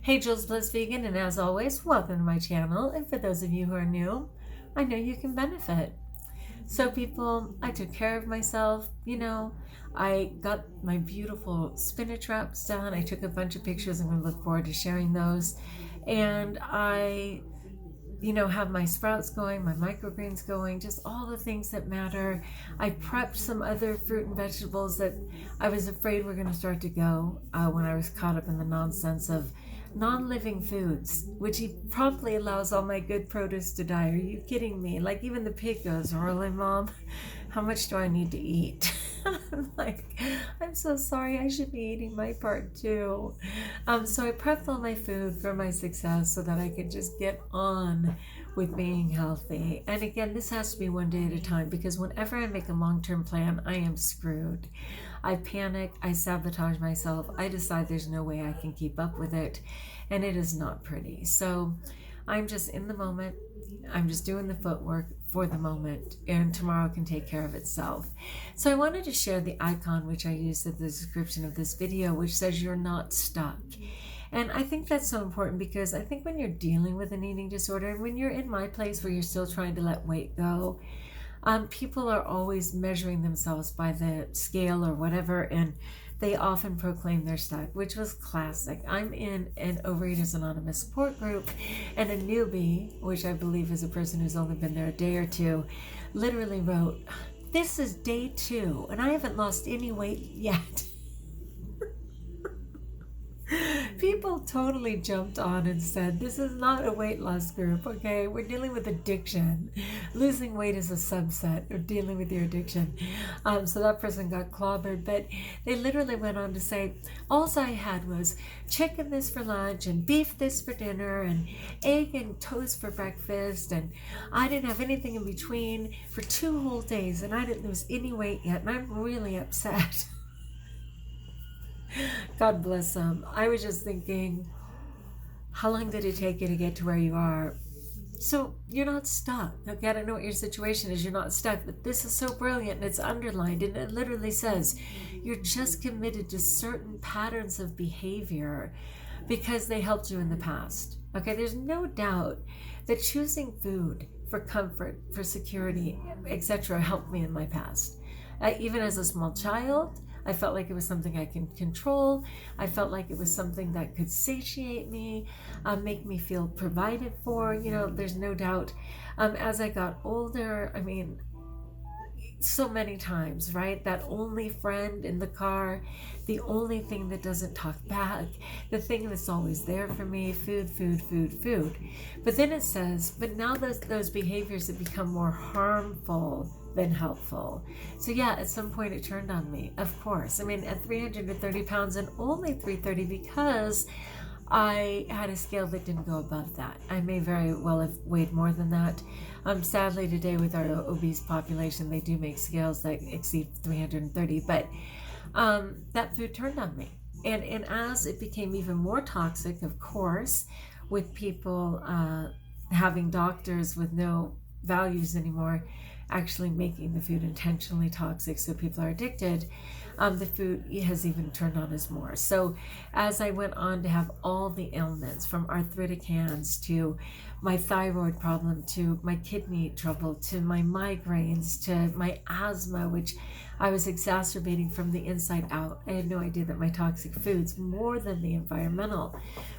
Hey, JulesBlessedVegan, and as always, welcome to my channel. And for those of you who are new, I know you can benefit. So people, I took care of myself. I got my beautiful spinach wraps done. I took a bunch of pictures. I'm going to look forward to sharing those. And I have my sprouts going, my microgreens going, just all the things that matter. I prepped some other fruit and vegetables that I was afraid were going to start to go when I was caught up in the nonsense of non-living foods, which he promptly allows all my good produce to die. Are you kidding me? Like, even the pig goes, really, Mom? How much do I need to eat? I'm like, I'm so sorry, I should be eating my part too. So I prepped all my food for my success so that I could just get on with being healthy. And again, this has to be one day at a time, because whenever I make a long-term plan, I am screwed. I panic, I sabotage myself, I decide there's no way I can keep up with it, and it is not pretty. So I'm just in the moment. I'm just doing the footwork for the moment, and tomorrow can take care of itself. So I wanted to share the icon which I used at the description of this video, which says you're not stuck. And I think that's so important, because I think when you're dealing with an eating disorder, and when you're in my place where you're still trying to let weight go, people are always measuring themselves by the scale or whatever, and they often proclaim they're stuck, which was classic. I'm in an Overeaters Anonymous support group, and a newbie, which I believe is a person who's only been there a day or two, literally wrote, "This is day 2, and I haven't lost any weight yet." People totally jumped on and said, this is not a weight loss group, okay? We're dealing with addiction. Losing weight is a subset of dealing with your addiction. So that person got clobbered, but they literally went on to say, all I had was chicken this for lunch and beef this for dinner and egg and toast for breakfast, and I didn't have anything in between for 2 whole days, and I didn't lose any weight yet, and I'm really upset. God bless them. I was just thinking, how long did it take you to get to where you are? So you're not stuck. Okay, I don't know what your situation is. You're not stuck, but this is so brilliant, and it's underlined, and it literally says you're just committed to certain patterns of behavior because they helped you in the past. Okay, there's no doubt that choosing food for comfort, for security, etc. helped me in my past. Even as a small child, I felt like it was something I can control. I felt like it was something that could satiate me, make me feel provided for. There's no doubt. As I got older, so many times, right? That only friend in the car, the only thing that doesn't talk back, the thing that's always there for me, food, food, food, food. But then it says, but now those behaviors have become more harmful than helpful. So yeah, at some point it turned on me, of course. At 330 pounds and only 330 because I had a scale that didn't go above that. I may very well have weighed more than that. Sadly, today with our obese population, they do make scales that exceed 330, but that food turned on me. And as it became even more toxic, of course, with people having doctors with no values anymore, actually making the food intentionally toxic so people are addicted, the food has even turned on us more. So as I went on to have all the ailments, from arthritic hands to my thyroid problem to my kidney trouble to my migraines to my asthma, which I was exacerbating from the inside out. I had no idea that my toxic foods, more than the environmental,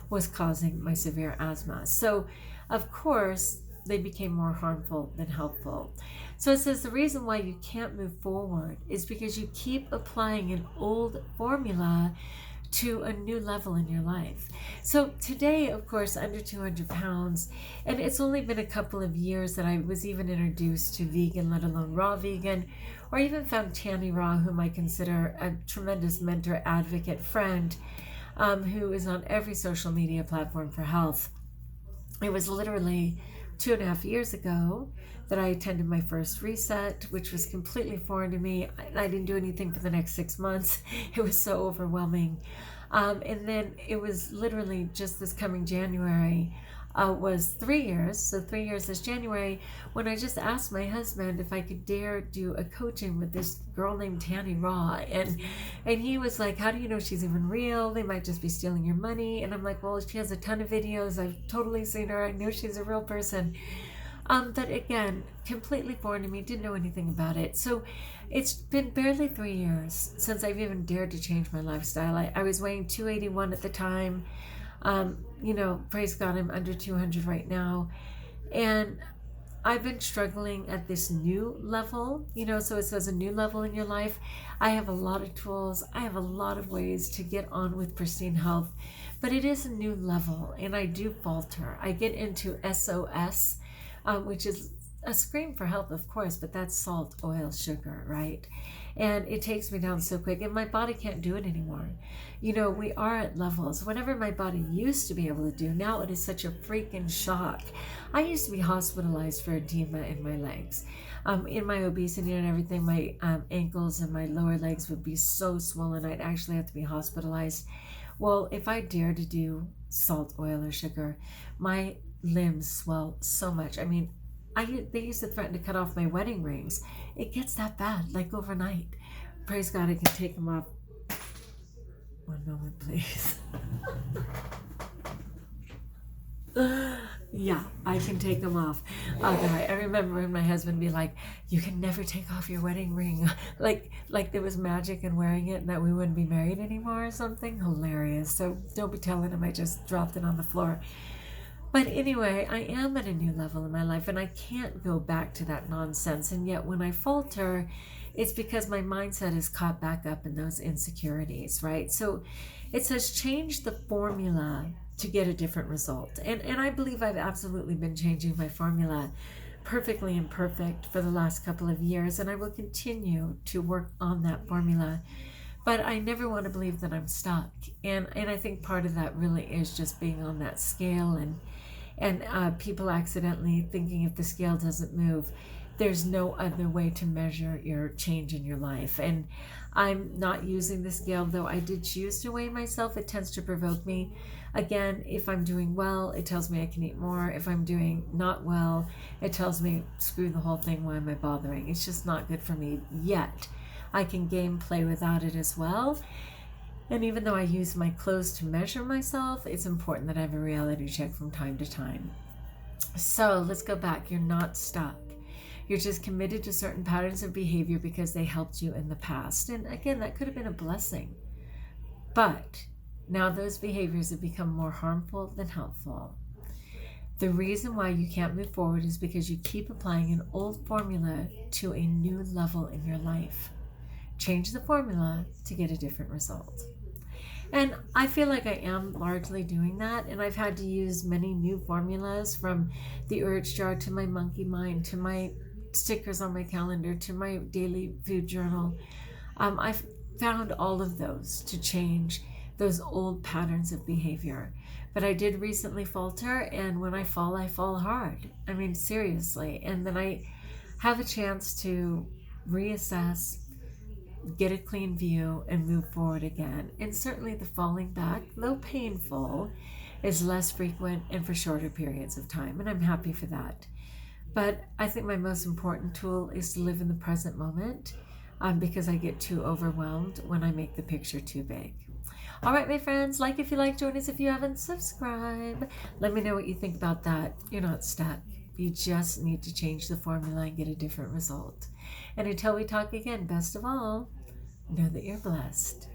was causing my severe asthma. So of course they became more harmful than helpful. So it says the reason why you can't move forward is because you keep applying an old formula to a new level in your life. So today, of course, under 200 pounds, and it's only been a couple of years that I was even introduced to vegan, let alone raw vegan, or even found Tanny Raw, whom I consider a tremendous mentor, advocate, friend, who is on every social media platform for health. It was literally 2.5 years ago that I attended my first reset, which was completely foreign to me. I didn't do anything for the next 6 months. It was so overwhelming. And then it was literally just this coming January, was 3 years. So 3 years this January, when I just asked my husband if I could dare do a coaching with this girl named Tanny Raw. And he was like, how do you know she's even real? They might just be stealing your money. And I'm like, well, she has a ton of videos. I've totally seen her. I know she's a real person. But again, completely foreign to me, didn't know anything about it. So it's been barely 3 years since I've even dared to change my lifestyle. I was weighing 281 at the time. Praise God, I'm under 200 right now. And I've been struggling at this new level, so it says a new level in your life. I have a lot of tools. I have a lot of ways to get on with pristine health, but it is a new level and I do falter. I get into SOS, which is a scream for help, of course, but that's salt, oil, sugar, right? And it takes me down so quick and my body can't do it anymore. We are at levels. Whatever my body used to be able to do, now it is such a freaking shock. I used to be hospitalized for edema in my legs. In my obesity and everything, my ankles and my lower legs would be so swollen, I'd actually have to be hospitalized. Well, if I dare to do salt, oil, or sugar, my limbs swell so much. I mean, they used to threaten to cut off my wedding rings. It gets that bad, like overnight. Praise God, I can take them off. One moment, please. Yeah, I can take them off. I remember when my husband would be like, you can never take off your wedding ring. like there was magic in wearing it and that we wouldn't be married anymore or something. Hilarious. So don't be telling him I just dropped it on the floor. But anyway, I am at a new level in my life and I can't go back to that nonsense. And yet when I falter, it's because my mindset is caught back up in those insecurities, right? So it says change the formula to get a different result. And I believe I've absolutely been changing my formula perfectly imperfect for the last couple of years. And I will continue to work on that formula. But I never want to believe that I'm stuck. And I think part of that really is just being on that scale and people accidentally thinking if the scale doesn't move, there's no other way to measure your change in your life. And I'm not using the scale, though I did choose to weigh myself. It tends to provoke me. Again, if I'm doing well, it tells me I can eat more. If I'm doing not well, it tells me screw the whole thing, why am I bothering? It's just not good for me yet. I can game play without it as well. And even though I use my clothes to measure myself, it's important that I have a reality check from time to time. So let's go back. You're not stuck. You're just committed to certain patterns of behavior because they helped you in the past. And again, that could have been a blessing. But now those behaviors have become more harmful than helpful. The reason why you can't move forward is because you keep applying an old formula to a new level in your life. Change the formula to get a different result. And I feel like I am largely doing that. And I've had to use many new formulas, from the urge jar to my monkey mind to my stickers on my calendar to my daily food journal. I've found all of those to change those old patterns of behavior. But I did recently falter, and when I fall hard. I mean, seriously. And then I have a chance to reassess, get a clean view, and move forward again. And certainly the falling back, though painful, is less frequent and for shorter periods of time. And I'm happy for that. But I think my most important tool is to live in the present moment, because I get too overwhelmed when I make the picture too big. All right, my friends, like if you like, join us if you haven't, subscribe. Let me know what you think about that. You're not stuck. You just need to change the formula and get a different result. And until we talk again, best of all, know that you're blessed.